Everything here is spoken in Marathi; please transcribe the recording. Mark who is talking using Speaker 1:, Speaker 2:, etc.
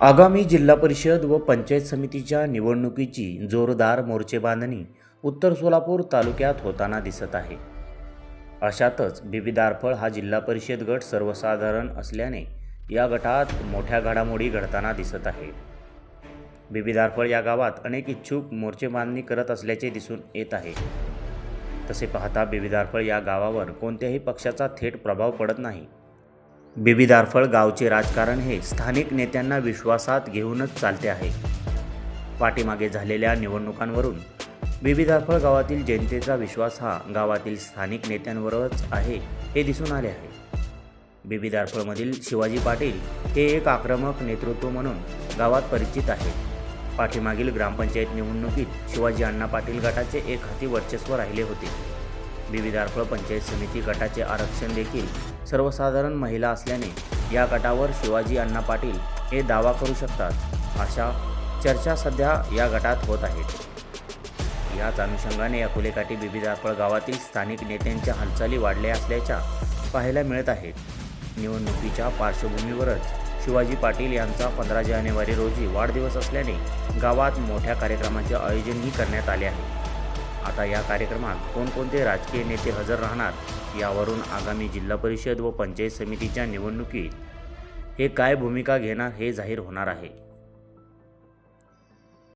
Speaker 1: आगामी जिल्हा परिषद व पंचायत समितीच्या निवडणुकीची जोरदार मोर्चेबांधणी उत्तर सोलापूर तालुक्यात होताना दिसत आहे. अशातच बिबीदारफळ हा जिल्हा परिषद गट सर्वसाधारण असल्याने या गटात मोठ्या घडामोडी घडताना दिसत आहे. बिबीदारफळ या गावात अनेक इच्छुक मोर्चेबांधणी करत असल्याचे दिसून येत आहे. तसे पाहता बिबीदारफळ या गावावर कोणत्याही पक्षाचा थेट प्रभाव पडत नाही. बिबीदारफळ गावचे राजकारण हे स्थानिक नेत्यांना विश्वासात घेऊनच चालते आहे. पाठीमागे झालेल्या निवडणुकांवरून बिबीदारफळ गावातील जनतेचा विश्वास हा गावातील स्थानिक नेत्यांवरच आहे हे दिसून आले आहे. बिबीदारफळमधील शिवाजी पाटील हे एक आक्रमक नेतृत्व म्हणून गावात परिचित आहे. पाठीमागील ग्रामपंचायत निवडणुकीत शिवाजी अण्णा पाटील गटाचे एक हाती वर्चस्व राहिले होते. बिबीदारफळ पंचायत समिती गटाचे आरक्षण देखील सर्वसाधारण महिला असल्याने या गटावर शिवाजी अण्णा पाटील हे दावा करू शकतात अशा चर्चा सध्या या गटात होत आहेत. याच अनुषंगाने अकोलेकाठी बिबीदारफळ गावातील स्थानिक नेत्यांच्या हालचाली वाढल्या असल्याच्या पाहायला मिळत आहेत. निवडणुकीच्या पार्श्वभूमीवरच शिवाजी पाटील यांचा 15 जानेवारी रोजी वाढदिवस असल्याने गावात मोठ्या कार्यक्रमाचे आयोजनही करण्यात आले आहे. आता या कार्यक्रमात कोणकोणते राजकीय नेते हजर राहणार यावरून आगामी जिल्हा परिषद व पंचायत समितीच्या निवडणुकीत हे काय भूमिका घेणार हे जाहीर होणार आहे.